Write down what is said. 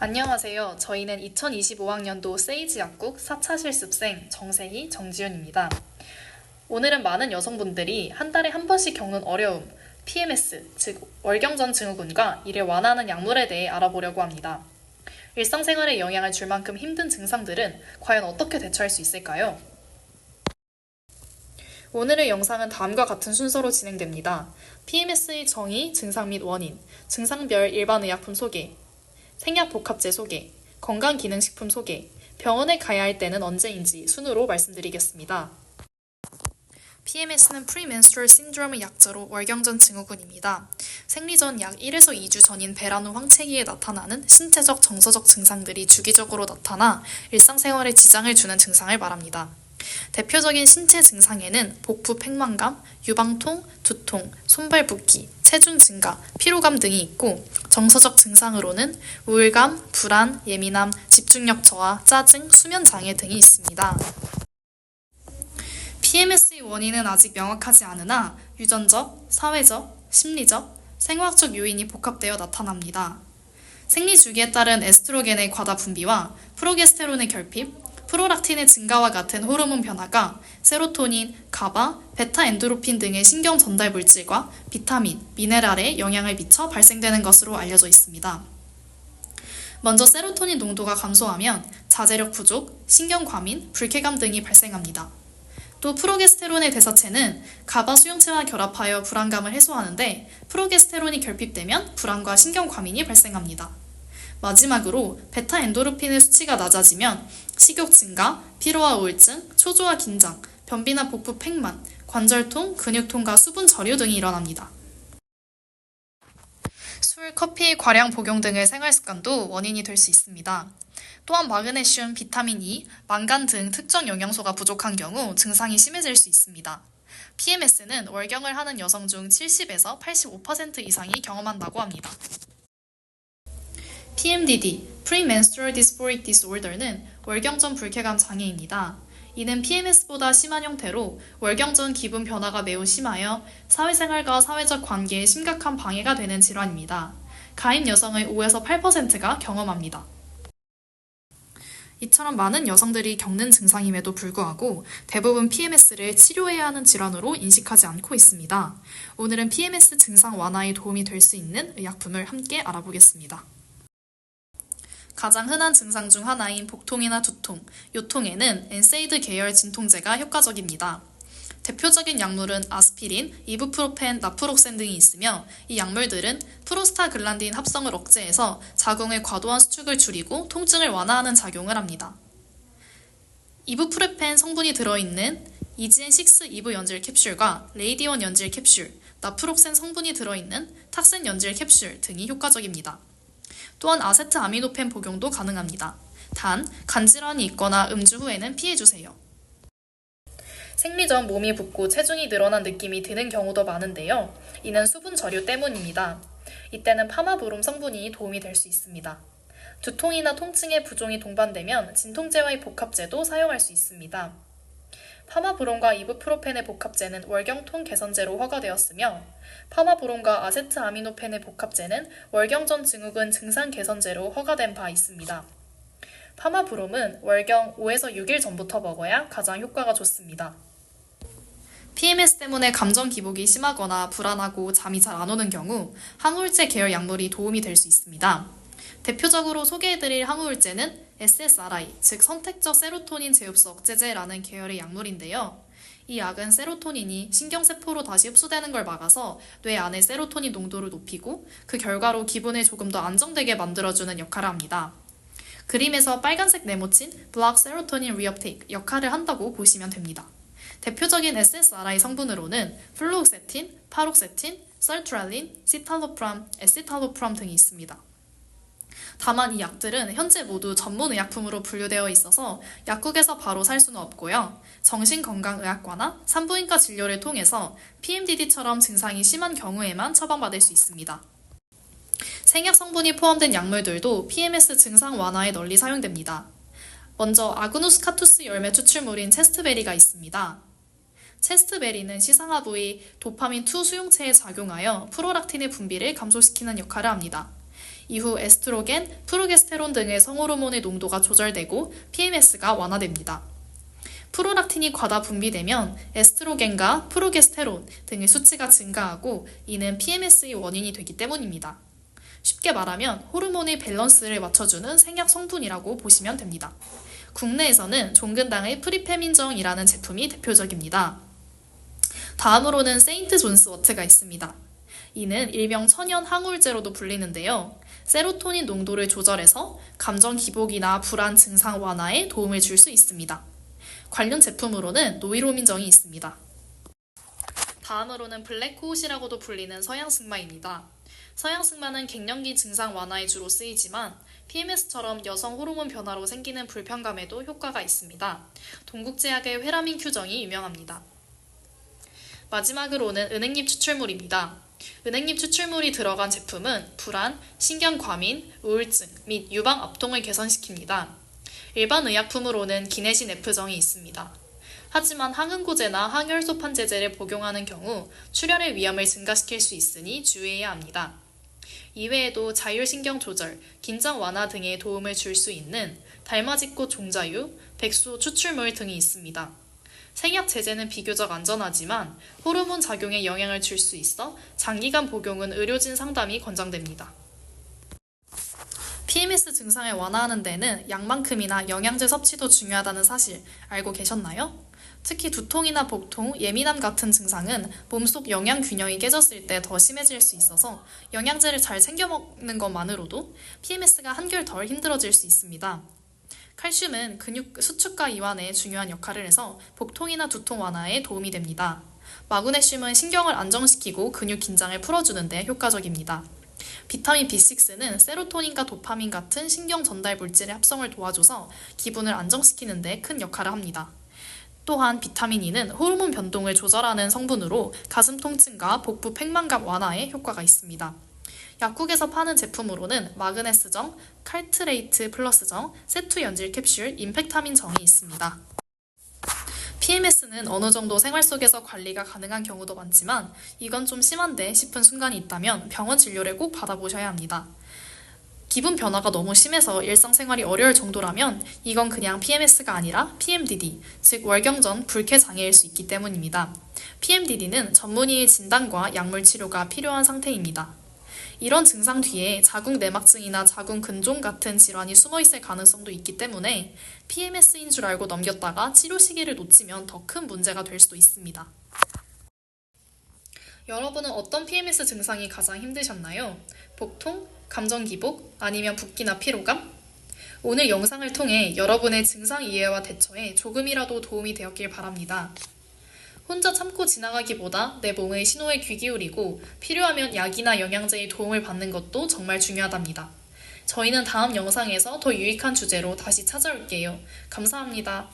안녕하세요. 저희는 2025학년도 세이지 약국 4차 실습생 정세희, 정지윤입니다. 오늘은 많은 여성분들이 한 달에 한 번씩 겪는 어려움, PMS, 즉 월경전 증후군과 이를 완화하는 약물에 대해 알아보려고 합니다. 일상생활에 영향을 줄 만큼 힘든 증상들은 과연 어떻게 대처할 수 있을까요? 오늘의 영상은 다음과 같은 순서로 진행됩니다. PMS의 정의, 증상 및 원인, 증상별 일반 의약품 소개, 생약복합제 소개, 건강기능식품 소개, 병원에 가야 할 때는 언제인지 순으로 말씀드리겠습니다. PMS는 Premenstrual Syndrome의 약자로 월경전 증후군입니다. 생리 전 약 1에서 2주 전인 배란 후 황체기에 나타나는 신체적, 정서적 증상들이 주기적으로 나타나 일상생활에 지장을 주는 증상을 말합니다. 대표적인 신체 증상에는 복부 팽만감, 유방통, 두통, 손발 붓기, 체중 증가, 피로감 등이 있고 정서적 증상으로는 우울감, 불안, 예민함, 집중력 저하, 짜증, 수면 장애 등이 있습니다. PMS의 원인은 아직 명확하지 않으나 유전적, 사회적, 심리적, 생화학적 요인이 복합되어 나타납니다. 생리 주기에 따른 에스트로겐의 과다 분비와 프로게스테론의 결핍, 프로락틴의 증가와 같은 호르몬 변화가 세로토닌, 가바, 베타 엔도르핀 등의 신경 전달 물질과 비타민, 미네랄에 영향을 미쳐 발생되는 것으로 알려져 있습니다. 먼저 세로토닌 농도가 감소하면 자제력 부족, 신경 과민, 불쾌감 등이 발생합니다. 또 프로게스테론의 대사체는 가바 수용체와 결합하여 불안감을 해소하는데 프로게스테론이 결핍되면 불안과 신경 과민이 발생합니다. 마지막으로 베타 엔도르핀의 수치가 낮아지면 식욕 증가, 피로와 우울증, 초조와 긴장, 변비나 복부 팽만, 관절통, 근육통과 수분 저류 등이 일어납니다. 술, 커피, 과량 복용 등의 생활 습관도 원인이 될 수 있습니다. 또한 마그네슘, 비타민 E, 망간 등 특정 영양소가 부족한 경우 증상이 심해질 수 있습니다. PMS는 월경을 하는 여성 중 70에서 85% 이상이 경험한다고 합니다. PMDD, Premenstrual Dysphoric Disorder는 월경전 불쾌감 장애입니다. 이는 PMS보다 심한 형태로 월경 전 기분 변화가 매우 심하여 사회생활과 사회적 관계에 심각한 방해가 되는 질환입니다. 가임 여성의 5에서 8%가 경험합니다. 이처럼 많은 여성들이 겪는 증상임에도 불구하고 대부분 PMS를 치료해야 하는 질환으로 인식하지 않고 있습니다. 오늘은 PMS 증상 완화에 도움이 될 수 있는 의약품을 함께 알아보겠습니다. 가장 흔한 증상 중 하나인 복통이나 두통, 요통에는 엔세이드 계열 진통제가 효과적입니다. 대표적인 약물은 아스피린, 이부프로펜, 나프록센 등이 있으며 이 약물들은 프로스타글란딘 합성을 억제해서 자궁의 과도한 수축을 줄이고 통증을 완화하는 작용을 합니다. 이부프로펜 성분이 들어있는 EGN6 이브 연질 캡슐과 레이디원 연질 캡슐, 나프록센 성분이 들어있는 탁센 연질 캡슐 등이 효과적입니다. 또한 아세트아미노펜 복용도 가능합니다. 단, 간질환이 있거나 음주 후에는 피해주세요. 생리 전 몸이 붓고 체중이 늘어난 느낌이 드는 경우도 많은데요. 이는 수분 저류 때문입니다. 이때는 파마브롬 성분이 도움이 될 수 있습니다. 두통이나 통증의 부종이 동반되면 진통제와의 복합제도 사용할 수 있습니다. 파마브롬과 이부프로펜의 복합제는 월경통 개선제로 허가되었으며 파마브롬과 아세트아미노펜의 복합제는 월경전 증후군 증상 개선제로 허가된 바 있습니다. 파마브롬은 월경 5에서 6일 전부터 먹어야 가장 효과가 좋습니다. PMS 때문에 감정 기복이 심하거나 불안하고 잠이 잘 안 오는 경우 항우울제 계열 약물이 도움이 될 수 있습니다. 대표적으로 소개해드릴 항우울제는 SSRI, 즉 선택적 세로토닌 재흡수 억제제라는 계열의 약물인데요. 이 약은 세로토닌이 신경세포로 다시 흡수되는 걸 막아서 뇌 안의 세로토닌 농도를 높이고 그 결과로 기분을 조금 더 안정되게 만들어주는 역할을 합니다. 그림에서 빨간색 네모친 Block Serotonin Reuptake 역할을 한다고 보시면 됩니다. 대표적인 SSRI 성분으로는 플루옥세틴, 파록세틴, 설트랄린, 시탈로프람, 에시탈로프람 등이 있습니다. 다만 이 약들은 현재 모두 전문의약품으로 분류되어 있어서 약국에서 바로 살 수는 없고요. 정신건강의학과나 산부인과 진료를 통해서 PMDD처럼 증상이 심한 경우에만 처방받을 수 있습니다. 생약 성분이 포함된 약물들도 PMS 증상 완화에 널리 사용됩니다. 먼저 아그노스카투스 열매 추출물인 체스트베리가 있습니다. 체스트베리는 시상하 부위 도파민2 수용체에 작용하여 프로락틴의 분비를 감소시키는 역할을 합니다. 이후 에스트로겐, 프로게스테론 등의 성호르몬의 농도가 조절되고 PMS가 완화됩니다. 프로락틴이 과다 분비되면 에스트로겐과 프로게스테론 등의 수치가 증가하고 이는 PMS의 원인이 되기 때문입니다. 쉽게 말하면 호르몬의 밸런스를 맞춰주는 생약 성분이라고 보시면 됩니다. 국내에서는 종근당의 프리페민정이라는 제품이 대표적입니다. 다음으로는 세인트 존스 워트가 있습니다. 이는 일명 천연 항우울제로도 불리는데요. 세로토닌 농도를 조절해서 감정 기복이나 불안 증상 완화에 도움을 줄 수 있습니다. 관련 제품으로는 노이로민정이 있습니다. 다음으로는 블랙호웃이라고도 불리는 서양승마입니다. 서양승마는 갱년기 증상 완화에 주로 쓰이지만 PMS처럼 여성 호르몬 변화로 생기는 불편감에도 효과가 있습니다. 동국제약의 회라민 큐정이 유명합니다. 마지막으로는 은행잎 추출물입니다. 은행잎 추출물이 들어간 제품은 불안, 신경과민, 우울증 및 유방 압통을 개선시킵니다. 일반 의약품으로는 기네신 F정이 있습니다. 하지만 항응고제나 항혈소판제제를 복용하는 경우 출혈의 위험을 증가시킬 수 있으니 주의해야 합니다. 이외에도 자율신경 조절, 긴장 완화 등에 도움을 줄 수 있는 달맞이꽃 종자유, 백소 추출물 등이 있습니다. 생약 제제는 비교적 안전하지만 호르몬 작용에 영향을 줄 수 있어 장기간 복용은 의료진 상담이 권장됩니다. PMS 증상을 완화하는 데는 약만큼이나 영양제 섭취도 중요하다는 사실 알고 계셨나요? 특히 두통이나 복통, 예민함 같은 증상은 몸속 영양 균형이 깨졌을 때 더 심해질 수 있어서 영양제를 잘 챙겨 먹는 것만으로도 PMS가 한결 덜 힘들어질 수 있습니다. 칼슘은 근육 수축과 이완에 중요한 역할을 해서 복통이나 두통 완화에 도움이 됩니다. 마그네슘은 신경을 안정시키고 근육 긴장을 풀어주는 데 효과적입니다. 비타민 B6는 세로토닌과 도파민 같은 신경 전달 물질의 합성을 도와줘서 기분을 안정시키는 데 큰 역할을 합니다. 또한 비타민 E는 호르몬 변동을 조절하는 성분으로 가슴 통증과 복부 팽만감 완화에 효과가 있습니다. 약국에서 파는 제품으로는 마그네스정, 칼트레이트 플러스정, 세투 연질 캡슐, 임팩타민 정이 있습니다. PMS는 어느 정도 생활 속에서 관리가 가능한 경우도 많지만 이건 좀 심한데 싶은 순간이 있다면 병원 진료를 꼭 받아보셔야 합니다. 기분 변화가 너무 심해서 일상생활이 어려울 정도라면 이건 그냥 PMS가 아니라 PMDD, 즉 월경전 불쾌 장애일 수 있기 때문입니다. PMDD는 전문의의 진단과 약물 치료가 필요한 상태입니다. 이런 증상 뒤에 자궁 내막증이나 자궁 근종 같은 질환이 숨어있을 가능성도 있기 때문에 PMS인 줄 알고 넘겼다가 치료 시기를 놓치면 더 큰 문제가 될 수도 있습니다. 여러분은 어떤 PMS 증상이 가장 힘드셨나요? 복통, 감정 기복, 아니면 붓기나 피로감? 오늘 영상을 통해 여러분의 증상 이해와 대처에 조금이라도 도움이 되었길 바랍니다. 혼자 참고 지나가기보다 내 몸의 신호에 귀 기울이고 필요하면 약이나 영양제의 도움을 받는 것도 정말 중요하답니다. 저희는 다음 영상에서 더 유익한 주제로 다시 찾아올게요. 감사합니다.